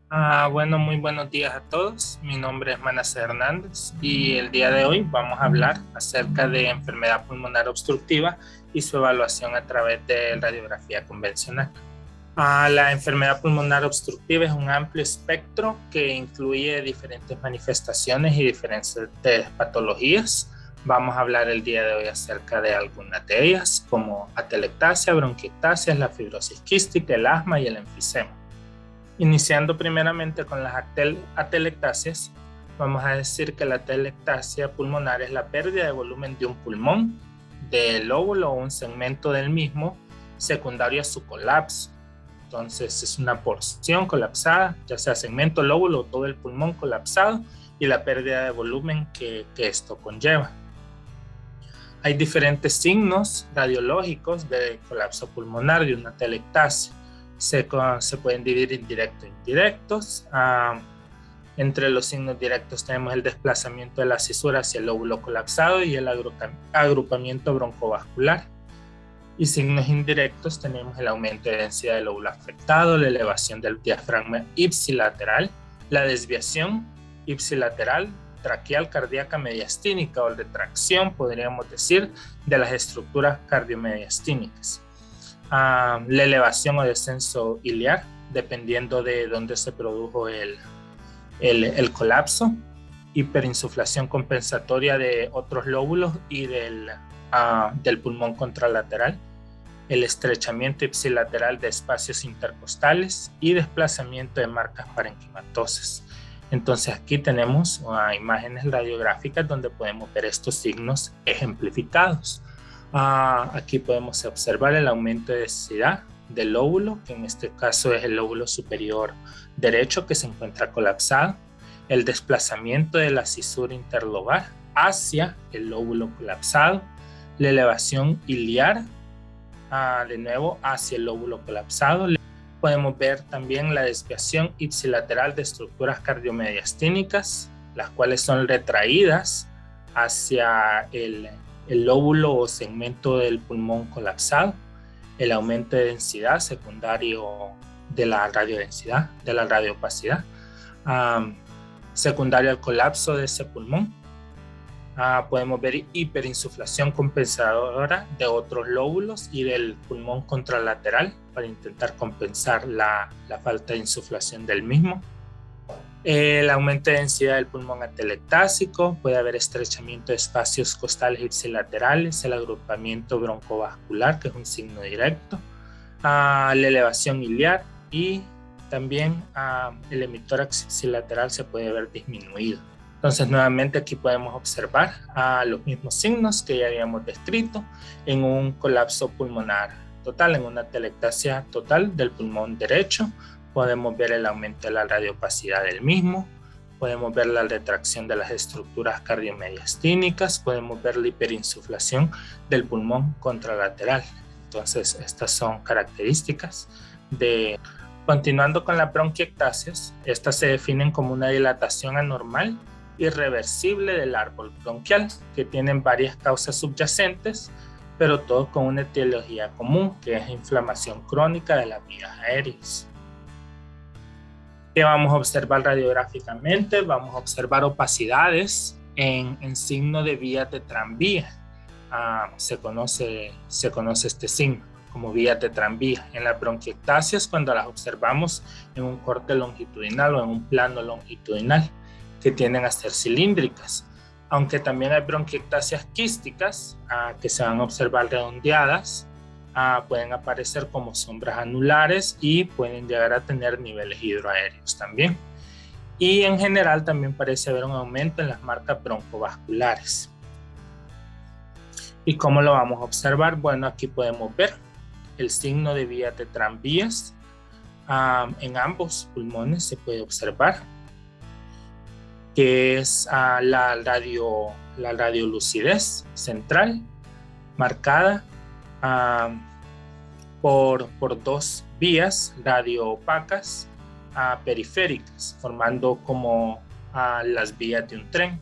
Bueno, muy buenos días a todos. Mi nombre es Manasseh Hernández y el día de hoy vamos a hablar acerca de enfermedad pulmonar obstructiva y su evaluación a través de radiografía convencional. La enfermedad pulmonar obstructiva es un amplio espectro que incluye diferentes manifestaciones y diferentes patologías. Vamos a hablar el día de hoy acerca de algunas de ellas, como atelectasia, bronquiectasia, la fibrosis quística, el asma y el enfisema. Iniciando primeramente con las atelectasias, vamos a decir que la atelectasia pulmonar es la pérdida de volumen de un pulmón, del lóbulo o un segmento del mismo, secundario a su colapso. Entonces es una porción colapsada, ya sea segmento, lóbulo o todo el pulmón colapsado y la pérdida de volumen que esto conlleva. Hay diferentes signos radiológicos de colapso pulmonar de una atelectasia. Se pueden dividir en directos e indirectos. Entre los signos directos tenemos el desplazamiento de la cisura hacia el lóbulo colapsado y el agrupamiento broncovascular. Y signos indirectos tenemos el aumento de densidad del lóbulo afectado, la elevación del diafragma ipsilateral, la desviación ipsilateral, traqueal cardíaca mediastínica o retracción, podríamos decir, de las estructuras cardiomediastínicas. La elevación o descenso iliar, dependiendo de dónde se produjo el colapso, hiperinsuflación compensatoria de otros lóbulos y del pulmón contralateral, el estrechamiento ipsilateral de espacios intercostales y desplazamiento de marcas parenquimatosas. Entonces aquí tenemos imágenes radiográficas donde podemos ver estos signos ejemplificados. Aquí podemos observar el aumento de densidad del lóbulo, que en este caso es el lóbulo superior derecho que se encuentra colapsado, el desplazamiento de la cisura interlobar hacia el lóbulo colapsado, la elevación iliar, de nuevo hacia el lóbulo colapsado. Podemos ver también la desviación ipsilateral de estructuras cardiomediastínicas, las cuales son retraídas hacia el lóbulo o segmento del pulmón colapsado, el aumento de densidad secundario de la radiodensidad, de la radioopacidad, secundario al colapso de ese pulmón. Podemos ver hiperinsuflación compensadora de otros lóbulos y del pulmón contralateral para intentar compensar la falta de insuflación del mismo. El aumento de densidad del pulmón atelectásico, puede haber estrechamiento de espacios costales ipsilaterales, el agrupamiento broncovascular, que es un signo directo, la elevación iliar y también el emitórax ipsilateral se puede ver disminuido. Entonces nuevamente aquí podemos observar los mismos signos que ya habíamos descrito en un colapso pulmonar total, en una atelectasia total del pulmón derecho. Podemos ver el aumento de la radioopacidad del mismo, podemos ver la retracción de las estructuras cardiomediastínicas, podemos ver la hiperinsuflación del pulmón contralateral. Entonces estas son características de... Continuando con las bronquiectasias, estas se definen como una dilatación anormal irreversible del árbol bronquial, que tienen varias causas subyacentes, pero todos con una etiología común, que es inflamación crónica de las vías aéreas. ¿Qué vamos a observar radiográficamente? Vamos a observar opacidades en signo de vías de tranvía. Se conoce este signo como vías de tranvía. En las bronquiectasias, cuando las observamos en un corte longitudinal o en un plano longitudinal, que tienden a ser cilíndricas, aunque también hay bronquiectasias quísticas que se van a observar redondeadas, pueden aparecer como sombras anulares y pueden llegar a tener niveles hidroaéreos también. Y en general también parece haber un aumento en las marcas broncovasculares. ¿Y cómo lo vamos a observar? Bueno, aquí podemos ver el signo de vías de tranvías. En ambos pulmones se puede observar, que es la radiolucidez central, marcada por dos vías radioopacas periféricas, formando como las vías de un tren.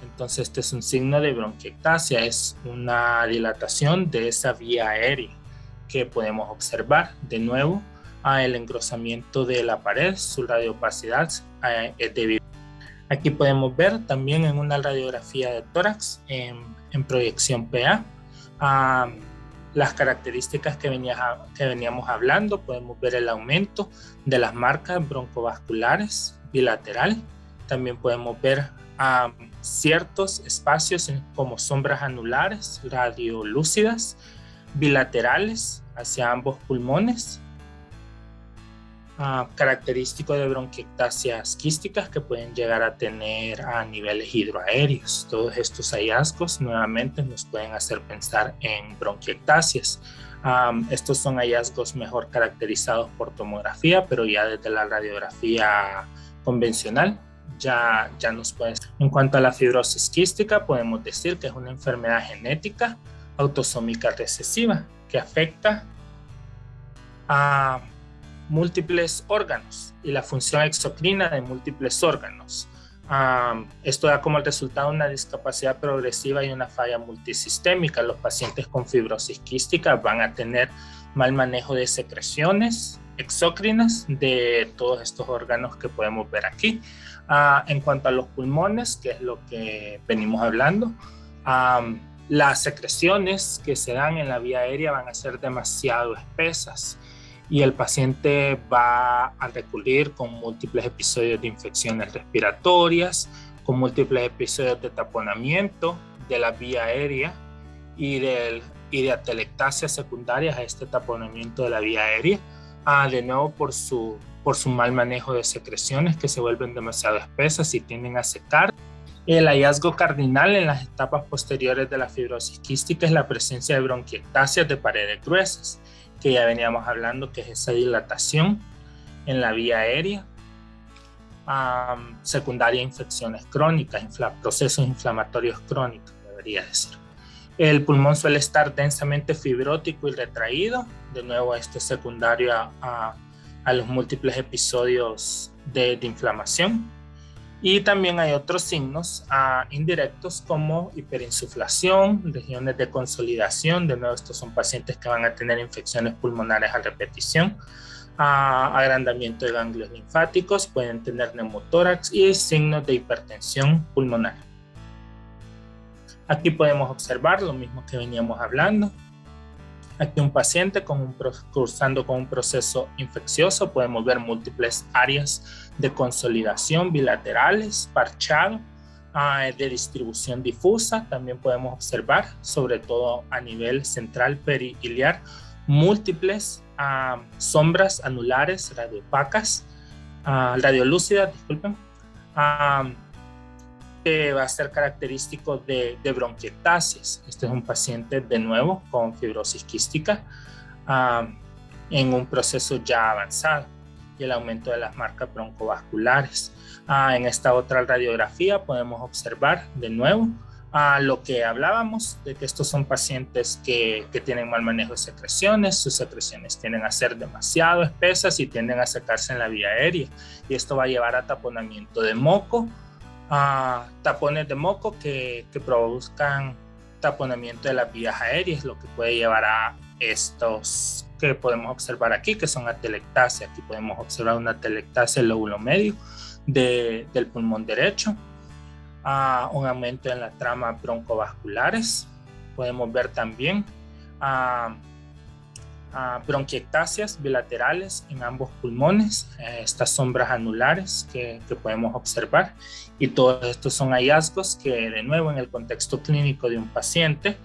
Entonces este es un signo de bronquiectasia, es una dilatación de esa vía aérea que podemos observar de nuevo El engrosamiento de la pared, su radioopacidad es debido. Aquí podemos ver también en una radiografía de tórax en proyección PA las características que veníamos hablando. Podemos ver el aumento de las marcas broncovasculares bilateral. También podemos ver ciertos espacios como sombras anulares radiolúcidas bilaterales hacia ambos pulmones. Característico de bronquiectasias quísticas que pueden llegar a tener a niveles hidroaéreos. Todos estos hallazgos nuevamente nos pueden hacer pensar en bronquiectasias. Estos son hallazgos mejor caracterizados por tomografía, pero ya desde la radiografía convencional ya nos puede. En cuanto a la fibrosis quística, podemos decir que es una enfermedad genética autosómica recesiva que afecta a múltiples órganos y la función exocrina de múltiples órganos. Esto da como resultado una discapacidad progresiva y una falla multisistémica. Los pacientes con fibrosis quística van a tener mal manejo de secreciones exócrinas de todos estos órganos que podemos ver aquí. En cuanto a los pulmones, que es lo que venimos hablando, las secreciones que se dan en la vía aérea van a ser demasiado espesas y el paciente va a recurrir con múltiples episodios de infecciones respiratorias, con múltiples episodios de taponamiento de la vía aérea y de atelectasias secundarias a este taponamiento de la vía aérea, de nuevo por su mal manejo de secreciones que se vuelven demasiado espesas y tienden a secar. El hallazgo cardinal en las etapas posteriores de la fibrosis quística es la presencia de bronquiectasias de paredes gruesas, que ya veníamos hablando, que es esa dilatación en la vía aérea, secundaria a infecciones crónicas, procesos inflamatorios crónicos, debería decir. El pulmón suele estar densamente fibrótico y retraído, de nuevo esto es secundario a los múltiples episodios de inflamación. Y también hay otros signos indirectos como hiperinsuflación, regiones de consolidación. De nuevo, estos son pacientes que van a tener infecciones pulmonares a repetición, agrandamiento de ganglios linfáticos, pueden tener neumotórax y signos de hipertensión pulmonar. Aquí podemos observar lo mismo que veníamos hablando. Aquí un paciente cursando con un proceso infeccioso, podemos ver múltiples áreas de consolidación bilaterales, parchado, de distribución difusa. También podemos observar, sobre todo a nivel central perihiliar, múltiples sombras anulares radiopacas, radiolúcidas, disculpen, que va a ser característico de bronquiectasias. Este es un paciente de nuevo con fibrosis quística en un proceso ya avanzado y el aumento de las marcas broncovasculares. En esta otra radiografía podemos observar de nuevo lo que hablábamos de que estos son pacientes que tienen mal manejo de secreciones. Sus secreciones tienden a ser demasiado espesas y tienden a secarse en la vía aérea y esto va a llevar a taponamiento de moco, tapones de moco que produzcan taponamiento de las vías aéreas, lo que puede llevar a estos que podemos observar aquí, que son atelectasias. Aquí podemos observar una atelectasia del lóbulo medio del pulmón derecho, un aumento en las tramas broncovasculares. Podemos ver también bronquiectasias bilaterales en ambos pulmones, estas sombras anulares que podemos observar, y todos estos son hallazgos que de nuevo en el contexto clínico de un paciente,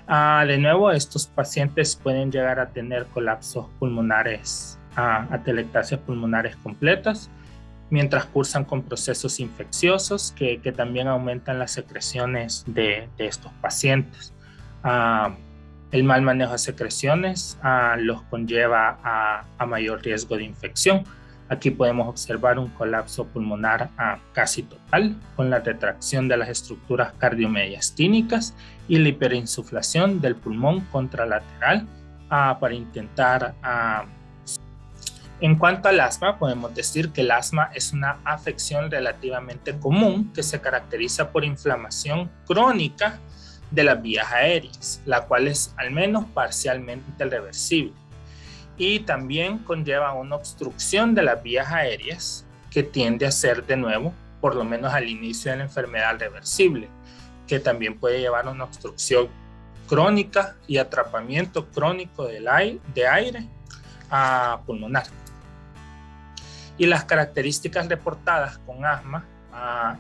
de nuevo estos pacientes pueden llegar a tener colapsos pulmonares, atelectasias pulmonares completas, mientras cursan con procesos infecciosos que también aumentan las secreciones de estos pacientes. El mal manejo de secreciones los conlleva a mayor riesgo de infección. Aquí podemos observar un colapso pulmonar casi total, con la retracción de las estructuras cardiomediastínicas y la hiperinsuflación del pulmón contralateral para intentar. En cuanto al asma, podemos decir que el asma es una afección relativamente común que se caracteriza por inflamación crónica de las vías aéreas, la cual es al menos parcialmente reversible. y también conlleva una obstrucción de las vías aéreas que tiende a ser de nuevo, por lo menos al inicio de la enfermedad, reversible, que también puede llevar a una obstrucción crónica y atrapamiento crónico de aire pulmonar. Y las características reportadas con asma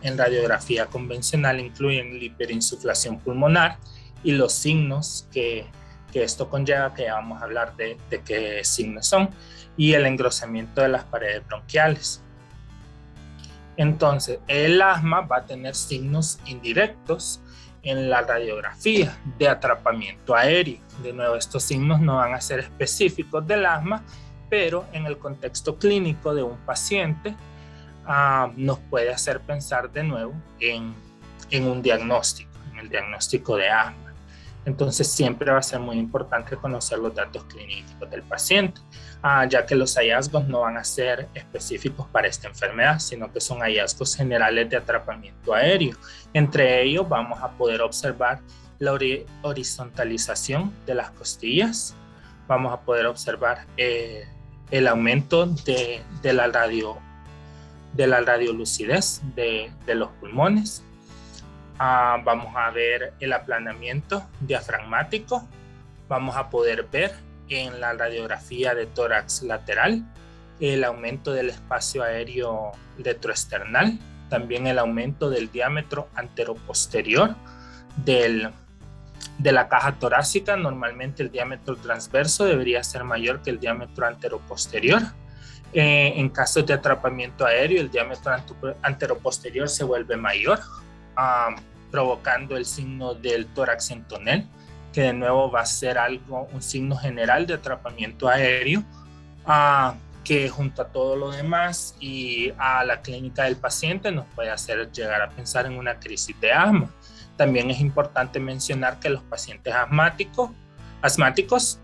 en radiografía convencional incluyen la hiperinsuflación pulmonar y los signos que esto conlleva, que ya vamos a hablar de qué signos son, y el engrosamiento de las paredes bronquiales. Entonces, el asma va a tener signos indirectos en la radiografía de atrapamiento aéreo. De nuevo, estos signos no van a ser específicos del asma, pero en el contexto clínico de un paciente nos puede hacer pensar de nuevo en un diagnóstico, en el diagnóstico de asma. Entonces siempre va a ser muy importante conocer los datos clínicos del paciente, ya que los hallazgos no van a ser específicos para esta enfermedad, sino que son hallazgos generales de atrapamiento aéreo. Entre ellos vamos a poder observar la horizontalización de las costillas, vamos a poder observar el aumento de la radiolucidez de los pulmones. Vamos a ver el aplanamiento diafragmático, vamos a poder ver en la radiografía de tórax lateral el aumento del espacio aéreo retroesternal, también el aumento del diámetro anteroposterior de la caja torácica. Normalmente el diámetro transverso debería ser mayor que el diámetro anteroposterior. En casos de atrapamiento aéreo, el diámetro anteroposterior se vuelve mayor, provocando el signo del tórax en tonel, que de nuevo va a ser un signo general de atrapamiento aéreo, que junto a todo lo demás y a la clínica del paciente nos puede hacer llegar a pensar en una crisis de asma. También es importante mencionar que los pacientes asmáticos,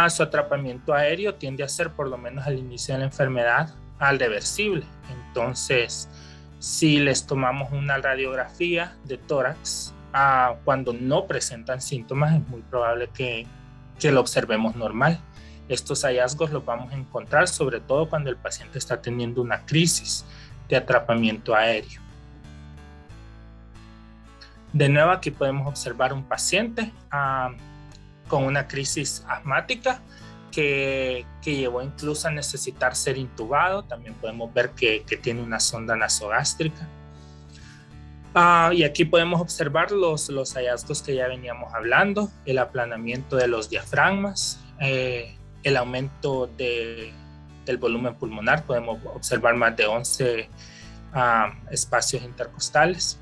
su atrapamiento aéreo tiende a ser, por lo menos al inicio de la enfermedad, al reversible. Entonces, si les tomamos una radiografía de tórax cuando no presentan síntomas, es muy probable que lo observemos normal. Estos hallazgos los vamos a encontrar sobre todo cuando el paciente está teniendo una crisis de atrapamiento aéreo. De nuevo, aquí podemos observar un paciente con una crisis asmática que llevó incluso a necesitar ser intubado. También podemos ver que tiene una sonda nasogástrica. Y aquí podemos observar los hallazgos que ya veníamos hablando: el aplanamiento de los diafragmas, el aumento del volumen pulmonar. Podemos observar más de 11 espacios intercostales.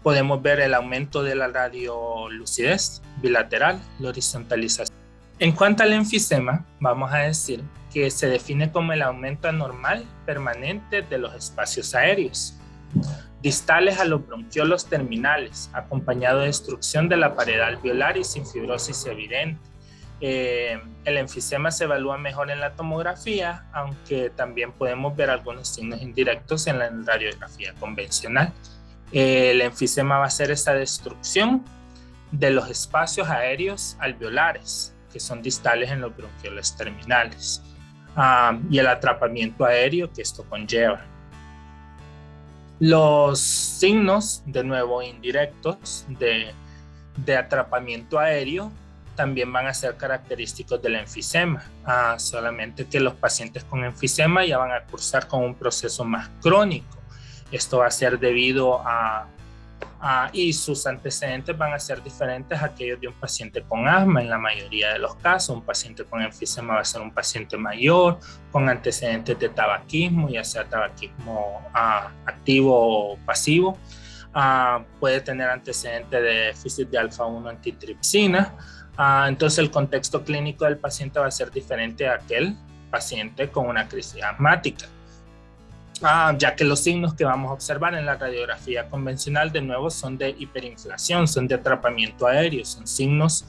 Podemos ver el aumento de la radiolucidez bilateral, la horizontalización. En cuanto al enfisema, vamos a decir que se define como el aumento anormal permanente de los espacios aéreos distales a los bronquiolos terminales, acompañado de destrucción de la pared alveolar y sin fibrosis evidente. El enfisema se evalúa mejor en la tomografía, aunque también podemos ver algunos signos indirectos en la radiografía convencional. El enfisema va a ser esa destrucción de los espacios aéreos alveolares, que son distales en los bronquiolos terminales, y el atrapamiento aéreo que esto conlleva. Los signos, de nuevo indirectos, de atrapamiento aéreo también van a ser característicos del enfisema, solamente que los pacientes con enfisema ya van a cursar con un proceso más crónico. Esto va a ser debido y sus antecedentes van a ser diferentes a aquellos de un paciente con asma. En la mayoría de los casos, un paciente con enfisema va a ser un paciente mayor, con antecedentes de tabaquismo, ya sea tabaquismo activo o pasivo. Puede tener antecedentes de déficit de alfa-1 antitripsina. Entonces el contexto clínico del paciente va a ser diferente a aquel paciente con una crisis asmática. Ya que los signos que vamos a observar en la radiografía convencional de nuevo son de hiperinflación, son de atrapamiento aéreo, son signos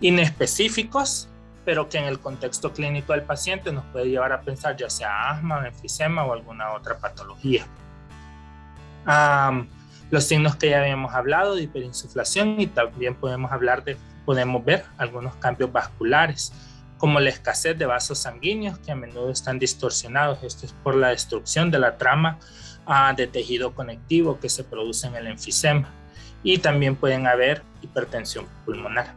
inespecíficos, pero que en el contexto clínico del paciente nos puede llevar a pensar ya sea asma, enfisema o alguna otra patología. Los signos que ya habíamos hablado de hiperinsuflación, y también podemos ver algunos cambios vasculares. como la escasez de vasos sanguíneos que a menudo están distorsionados. Esto es por la destrucción de la trama de tejido conectivo que se produce en el enfisema. Y también pueden haber hipertensión pulmonar.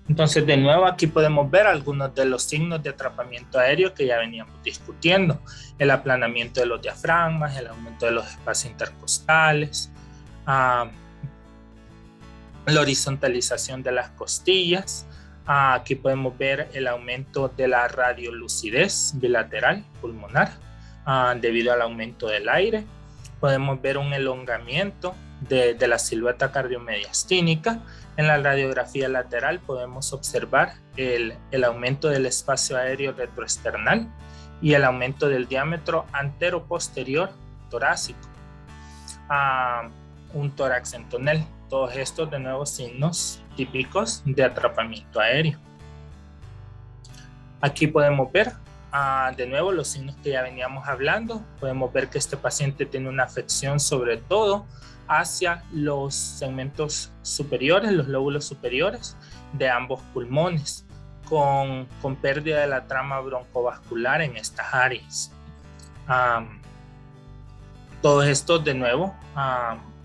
Entonces, de nuevo, aquí podemos ver algunos de los signos de atrapamiento aéreo que ya veníamos discutiendo. El aplanamiento de los diafragmas, el aumento de los espacios intercostales, la horizontalización de las costillas. Aquí podemos ver el aumento de la radiolucidez bilateral pulmonar debido al aumento del aire. Podemos ver un elongamiento de la silueta cardiomediastínica. En la radiografía lateral podemos observar el aumento del espacio aéreo retroesternal y el aumento del diámetro antero-posterior torácico. Un tórax en tonel. Todos estos, de nuevo, signos típicos de atrapamiento aéreo. Aquí podemos ver, de nuevo, los signos que ya veníamos hablando. Podemos ver que este paciente tiene una afección sobre todo hacia los segmentos superiores, los lóbulos superiores de ambos pulmones, con pérdida de la trama broncovascular en estas áreas. Todos estos, de nuevo,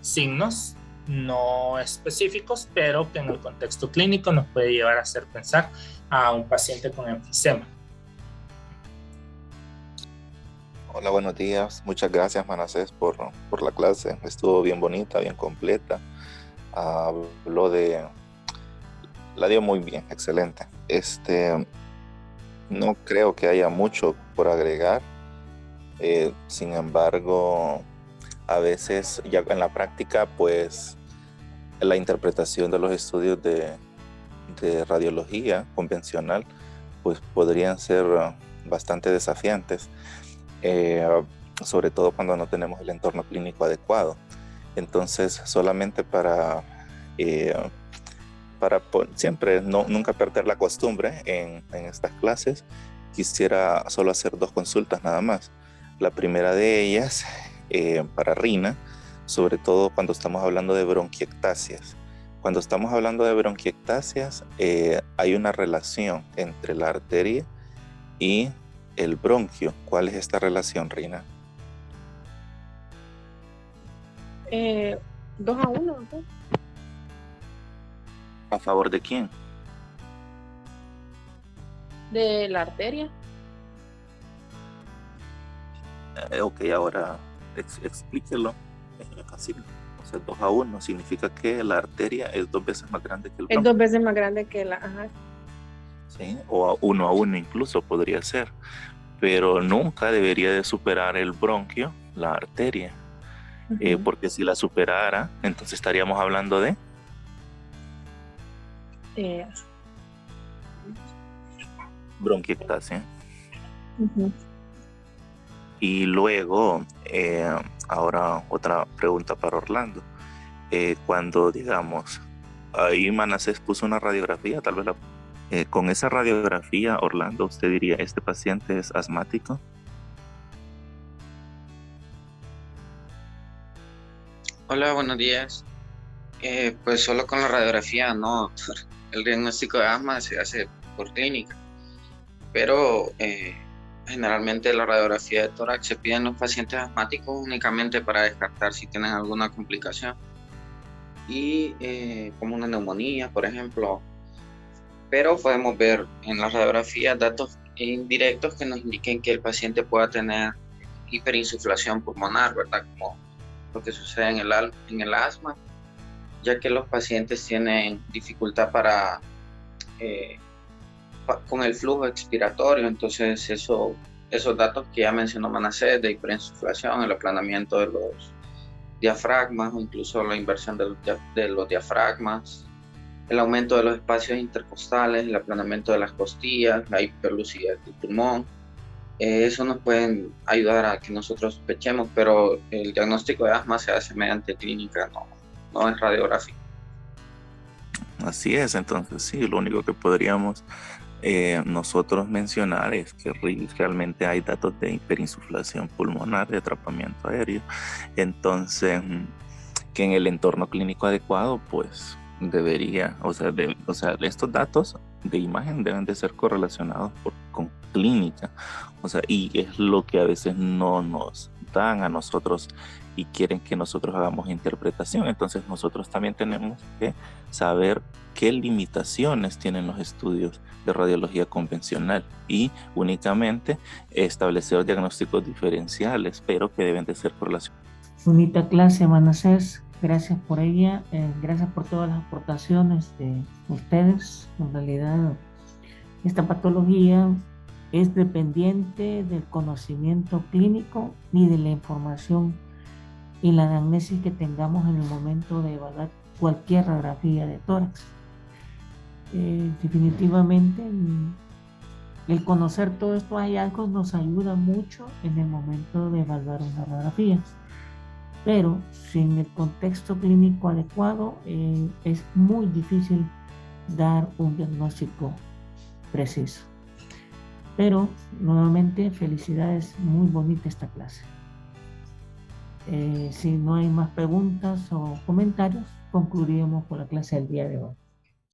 signos no específicos, pero que en el contexto clínico nos puede llevar a hacer pensar a un paciente con enfisema. Hola, buenos días. Muchas gracias, Manasés, por la clase. Estuvo bien bonita, bien completa. La dio muy bien, excelente. No creo que haya mucho por agregar. Sin embargo, a veces ya en la práctica, pues la interpretación de los estudios de radiología convencional, pues podrían ser bastante desafiantes. Sobre todo cuando no tenemos el entorno clínico adecuado. Entonces, solamente para siempre nunca perder la costumbre en estas clases, quisiera solo hacer 2 consultas nada más. La primera de ellas, para Rina, sobre todo cuando estamos hablando de bronquiectasias. Cuando estamos hablando de bronquiectasias, hay una relación entre la arteria y el bronquio. ¿Cuál es esta relación, Rina? 2-1, ¿no? ¿A favor de quién? De la arteria. Ok, ahora explíquelo. Así, o sea, 2-1 significa que la arteria es 2 veces más grande que el bronquio. Es 2 veces más grande que la... Ajá. Sí, o 1-1 incluso podría ser, pero nunca debería de superar el bronquio la arteria, porque si la superara, entonces estaríamos hablando de bronquiectasia. Y luego, ahora otra pregunta para Orlando. Cuando, digamos, ahí Manasés puso una radiografía, tal vez con esa radiografía, Orlando, usted diría, ¿este paciente es asmático? Hola, buenos días. Pues solo con la radiografía, no. El diagnóstico de asma se hace por clínica, pero generalmente la radiografía de tórax se pide en los pacientes asmáticos únicamente para descartar si tienen alguna complicación y como una neumonía, por ejemplo. Pero podemos ver en la radiografía datos indirectos que nos indiquen que el paciente pueda tener hiperinsuflación pulmonar, ¿verdad? Como lo que sucede en el asma, ya que los pacientes tienen dificultad con el flujo expiratorio. Entonces esos datos que ya mencionó Manasés de hiperinsuflación, el aplanamiento de los diafragmas o incluso la inversión de los diafragmas, el aumento de los espacios intercostales, el aplanamiento de las costillas, la hiperlucidez del pulmón. Eso nos pueden ayudar a que nosotros sospechemos, pero el diagnóstico de asma se hace mediante clínica, no es radiográfico. Así es, entonces sí, lo único que podríamos nosotros mencionar es que realmente hay datos de hiperinsuflación pulmonar, de atrapamiento aéreo. Entonces, que en el entorno clínico adecuado, pues debería, o sea, estos datos de imagen deben de ser correlacionados con clínica. O sea, y es lo que a veces no nos dan a nosotros y quieren que nosotros hagamos interpretación. Entonces nosotros también tenemos que saber qué limitaciones tienen los estudios de radiología convencional y únicamente establecer diagnósticos diferenciales, pero que deben de ser correlacionados. Bonita clase, Manasés. Gracias por ella. Gracias por todas las aportaciones de ustedes. En realidad, esta patología es dependiente del conocimiento clínico y de la información y la anamnesis que tengamos en el momento de evaluar cualquier radiografía de tórax. Definitivamente, el conocer todos estos hallazgos nos ayuda mucho en el momento de evaluar una radiografía. Pero sin el contexto clínico adecuado es muy difícil dar un diagnóstico preciso. Pero nuevamente, felicidades, muy bonita esta clase. Si no hay más preguntas o comentarios, concluiríamos con la clase del día de hoy.